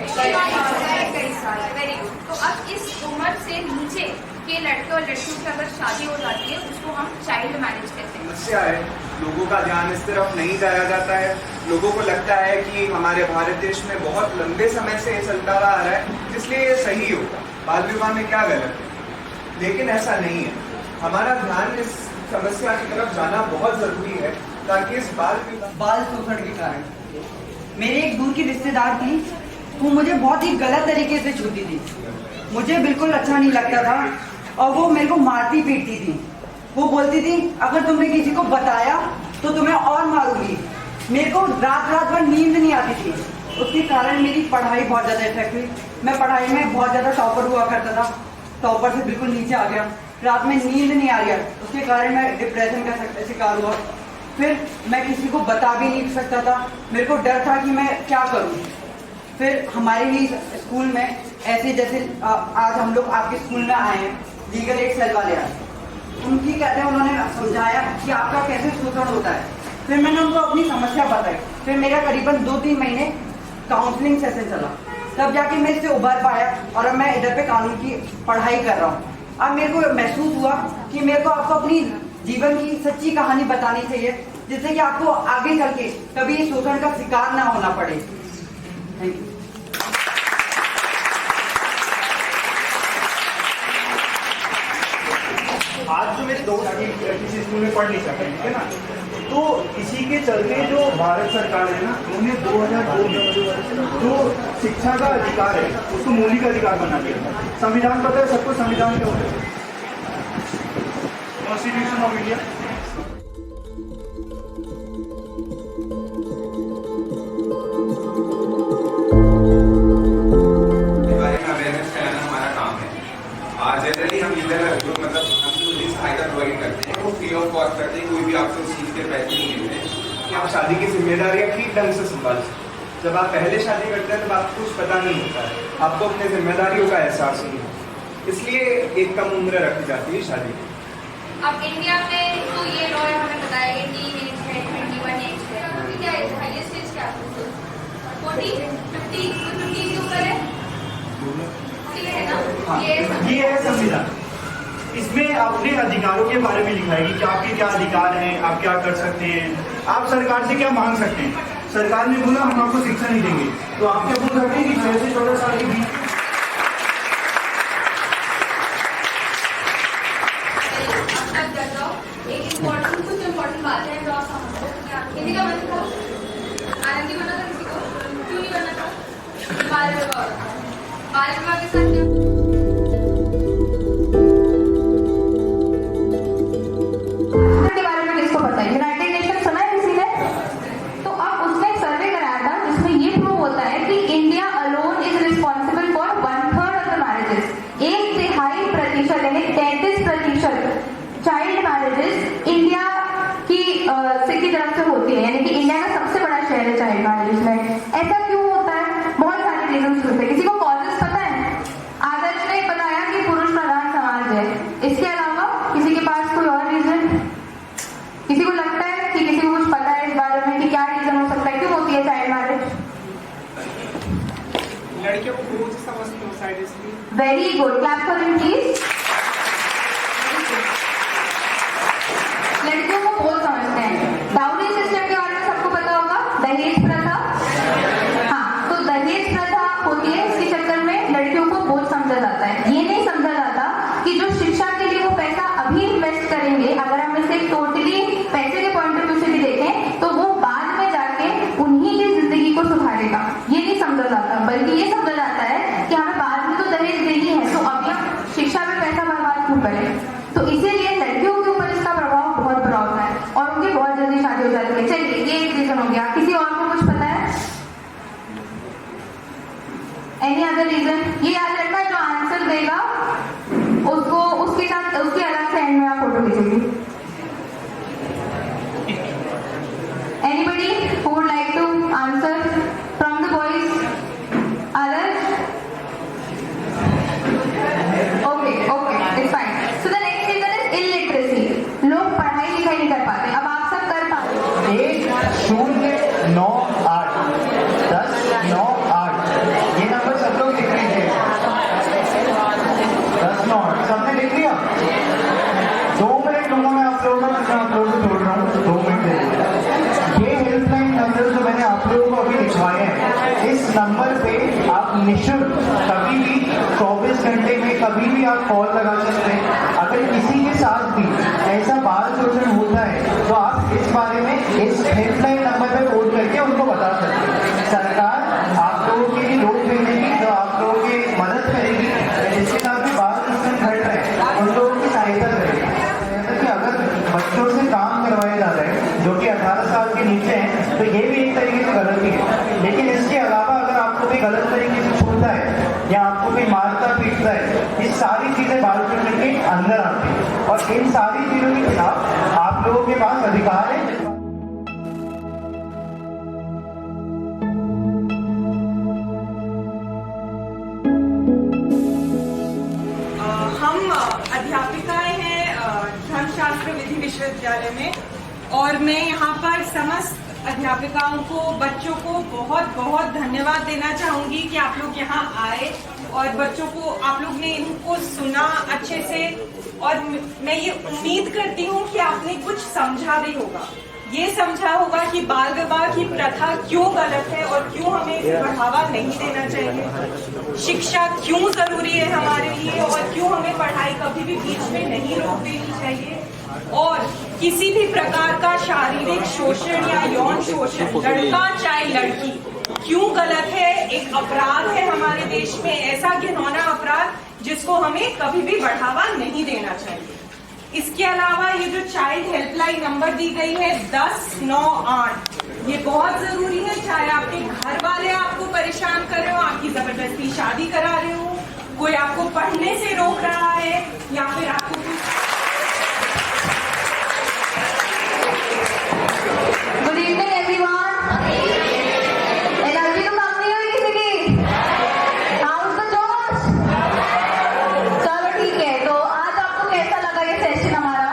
कई साल। Very good. तो अब इस उम्र से नीचे के लड़के और लड़कियों की अगर शादी हो जाती है उसको हम चाइल्ड मैरिज कहते हैं। समस्या है, लोगों का ध्यान इस तरफ नहीं जाया जाता है। लोगों को लगता है कि हमारे भारत देश में बहुत लंबे समय से ये चलता आ रहा है, इसलिए ये सही होगा। बाल विवाह में क्या गलत है? लेकिन ऐसा नहीं है। हमारा ध्यान इस समस्या की तरफ जाना बहुत जरूरी है ताकि इस बाल शोषण के कारण मेरे एक दूर की रिश्तेदार थी, वो मुझे बहुत ही गलत तरीके से छूती थी। मुझे बिल्कुल अच्छा नहीं लगता था और वो मेरे को मारती पीटती थी। वो बोलती थी अगर तुमने किसी को बताया तो तुम्हें और मारूंगी। मेरे को रात भर नींद नहीं आती थी। उसके कारण मेरी पढ़ाई बहुत ज्यादा इफेक्ट हुई। मैं पढ़ाई में बहुत ज्यादा टॉपर हुआ करता था, टॉपर से बिल्कुल नीचे आ गया। रात में नींद नहीं आ रही है, उसके कारण मैं डिप्रेशन का शिकार हुआ। फिर मैं किसी को बता भी नहीं सकता था, मेरे को डर था कि मैं क्या करूं। फिर हमारे ही स्कूल में ऐसे जैसे आज हम लोग आपके स्कूल में आए हैं, लीगल एड सेल वाले आए, उनकी कहते हैं उन्होंने समझाया कि आपका कैसे शोषण होता है। फिर मैंने उनको अपनी समस्या बताई। फिर मेरा करीबन 2-3 महीने काउंसलिंग सेशन चला, तब जाके मैं इससे उभर पाया और अब मैं इधर पे कानून की पढ़ाई कर रहा हूँ। अब मेरे को महसूस हुआ कि मेरे को आपको अपनी जीवन की सच्ची कहानी बतानी चाहिए, जिससे कि आपको आगे चल के कभी ये शोषण का शिकार ना होना पड़े। Thank you. आज जो मेरे दोस्त किसी स्कूल में पढ़ नहीं सकते, ठीक है ना, तो इसी के चलते जो भारत सरकार है ना, उन्होंने 2002 में जो शिक्षा का अधिकार है उसको मौलिक अधिकार बना दिया। संविधान पता है सबको, संविधान क्या होता है? Constitution of India. जनरली हम इधर जो मतलब हम सहायता प्रोवाइड करते हैं वो फ्री ऑफ कॉस्ट करते हैं, कोई भी आपको उस चीज के पैसे नहीं मिलते हैं कि आप शादी की जिम्मेदारियां ठीक ढंग से संभाल सकते। जब आप पहले शादी करते हैं तब आपको कुछ पता नहीं होता है, आपको अपने जिम्मेदारियों का एहसास नहीं होता, इसलिए एक कम उम्र रखी जाती है शादी की। अब इंडिया में तो ये लॉ हमें बताया 18 एज है, 21 एज है, क्या एज है? हाईएस्ट एज क्या है? 40, 50, 50 के ऊपर है ना? ये है संविधान। इसमें अपने अधिकारों के बारे में लिखा है कि आपके क्या अधिकार हैं, आप क्या कर सकते हैं, आप सरकार से क्या मांग सकते हैं। सरकार ने बोला हम आपको शिक्षा नहीं देंगे, तो आप क्या बोल सकते हैं कि 6 से 14 साल के बीच कुछ इम्पोर्टेंट बात है जो आप समझो। किसी का मन था आनंदी बना था, किसी को क्यों नहीं बना था? बाल विवाह के साथ क्या के बारे में किसको पता है? यूनाइटेड नेशन सुना है किसी ने? तो अब उसने एक सर्वे कराया था जिसमें ये प्रूव होता है कि India alone is responsible for 1/3 of the marriages. 1/3% यानी 33% चाइल्ड मैरिजेस इंडिया की तरफ से होती है, यानी कि इंडिया का सबसे बड़ा शेयर है चाइल्ड मैरिजेस में। ऐसा क्यों होता है? बहुत सारे रीजंस होते हैं। किसी को कॉजेस पता है? आदर्श ने बताया कि पुरुष प्रधान समाज है। इसके अलावा किसी के पास कोई और रीजन? किसी को लगता है कि किसी को कुछ पता है इस बारे में कि क्या रीजन हो सकता है, क्यों होती है चाइल्ड मैरिज? लड़कियों को बोझ समझते हो शायद इसलिए। Very good, clap for him please. लड़कियों को बोझ समझते हैं। डाउरी सिस्टम के बारे में सबको पता होगा, दहेज प्रथा। हाँ, तो दहेज प्रथा होती है, इसके चक्कर में लड़कियों को बोझ समझा जाता है। ये नहीं समझा जाता कि जो शिक्षा के लिए वो पैसा अभी इन्वेस्ट करेंगे, अगर हम इसे टोटली पैसे के पॉइंट ऑफ व्यू से भी देखें तो वो बाद में जाके उन्हीं की जिंदगी को सुधारेगा। ये नहीं समझा जाता, बल्कि ये समझा जाता है कि हमें बाद में तो दहेज देनी है, तो अभी हम शिक्षा में पैसा बर्बाद क्यों करें। तो इसीलिए लड़कियों के ऊपर इसका प्रभाव बहुत बुरा होता है और उनकी बहुत जल्दी शादी हो जाती है। चलिए, ये एक रीजन हो गया। किसी और को कुछ पता है? Any other reason? ये याद रखना, जो आंसर देगा उसको उसके साथ उसके अलग से एंड में आप फोटो खींचेंगे। Anybody who would like to answer from the boys? Adarsh? Okay, it's fine. So the next reason is illiteracy. लोग पढ़ाई लिखाई नहीं कर पाते। अब आप सब कर पाते? 1 0 9 8 10 9 8 ये आप निःशुल्क कभी भी 24 घंटे में कभी भी आप कॉल लगा सकते हैं। अगर किसी के साथ भी ऐसा बाल शोषण होता है तो आप इस बारे में इस हेल्पलाइन नंबर पर फोन करके उनको बता सकते हैं। सरकार आप लोगों के लिए लोन भेजेगी जो आप लोगों की मदद करेगी, जिसके साथ भी बाल शोषण घट रहे हैं उन लोगों की सहायता करेगी। कि अगर बच्चों से काम करवाया जा रहा है जो कि 18 साल के नीचे हैं तो ये भी एक तरीके से गलती है। लेकिन इसके अलावा अगर आपको भी गलत तरीके से छूता है या आपको भी मारता पीटता है, ये सारी चीजें बाल शोषण के अंदर आती है और इन सारी चीजों के खिलाफ आप लोगों के पास अधिकार है। हम अध्यापिकाएं हैं धर्मशास्त्र विधि विश्वविद्यालय में, और मैं यहाँ पर समस्त अध्यापिकाओं को, बच्चों को बहुत बहुत धन्यवाद देना चाहूंगी कि आप लोग यहाँ आए और बच्चों को आप लोग ने इनको सुना अच्छे से, और मैं ये उम्मीद करती हूँ कि आपने कुछ समझा भी होगा। ये समझा होगा कि बाल विवाह की प्रथा क्यों गलत है और क्यों हमें इसे बढ़ावा नहीं देना चाहिए, शिक्षा क्यों जरूरी है हमारे लिए और क्यों हमें पढ़ाई कभी भी बीच में नहीं रोक देनी चाहिए, और किसी भी प्रकार का शारीरिक शोषण या यौन शोषण, लड़का चाहे लड़की, क्यों गलत है, एक अपराध है हमारे देश में, ऐसा घिनौना अपराध जिसको हमें कभी भी बढ़ावा नहीं देना चाहिए। इसके अलावा ये जो चाइल्ड हेल्पलाइन नंबर दी गई है 1098, ये बहुत जरूरी है। चाहे आपके घर वाले आपको परेशान कर रहे हो, आपकी जबरदस्ती शादी करा रहे हो, कोई आपको पढ़ने से रोक रहा है या फिर आपको गुड इवनिंग एवरीवन। एनर्जी तो कम नहीं हुई किसी की? हाउस द जोश। चलो ठीक है, तो आज आपको कैसा लगा ये सेशन हमारा?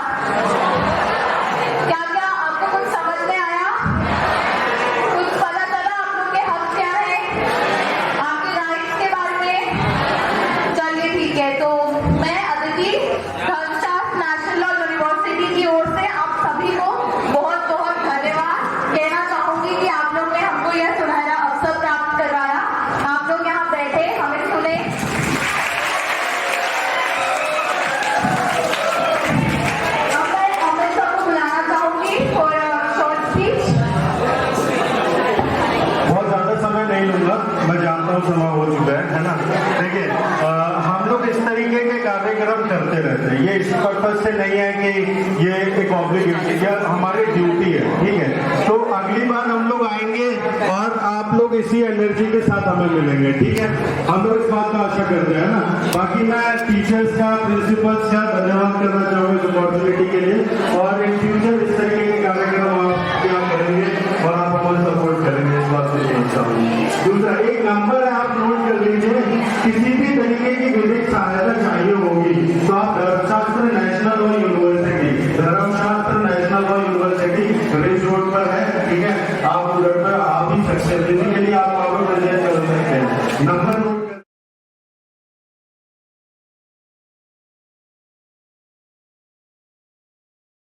क्या क्या आपको कुछ समझ में आया? कुछ पता चला आप लोग के हक क्या है, आपके राइट्स के बारे में? चलिए ठीक है, तो मैं अदिति धर्मशास्त्र नेशनल लॉ यूनिवर्सिटी की ओर से आप सभी को बहुत बहुत धन्यवाद कहना चाहूंगी कि आप लोग ने हमको यह सुनहरा अवसर प्राप्त करवाया। आप लोग यहाँ बैठे हमें सुने। अब मैं अमृत सबको बुलाना चाहूंगी फॉर शॉर्ट स्पीच। बहुत ज्यादा समय नहीं लूंगा, मैं जानता हूँ समय हो चुका है ना। देखिए हम लोग इस तरीके के कार्यक्रम करते रहते हैं, ये इस पर्पज से नहीं है कि ये एक ऑब्लिगेशन या हमारी ड्यूटी है, ठीक है। तो अगली बार हम लोग आएंगे और आप लोग इसी एनर्जी के साथ हमें मिलेंगे, ठीक है। हम लोग इस बात का आशा करते हैं ना। बाकी मैं टीचर्स का, प्रिंसिपल्स का धन्यवाद करना चाहूँगा इस अपॉर्चुनिटी के लिए, और इन फ्यूचर इस तरीके के कार्यक्रम आप करेंगे और आप हमारे सपोर्ट करेंगे, इस बात से दूसरा एक नंबर है, आप नोट कर लीजिए। किसी भी तरीके की विधिक सहायता चाहिए होगी तो आप धर्मशास्त्र नेशनल लॉ यूनिवर्सिटी, धर्मशास्त्र national law university wrench road पर है, ठीक है। आप उधर पर आ भी सकते हैं, इसी के लिए आप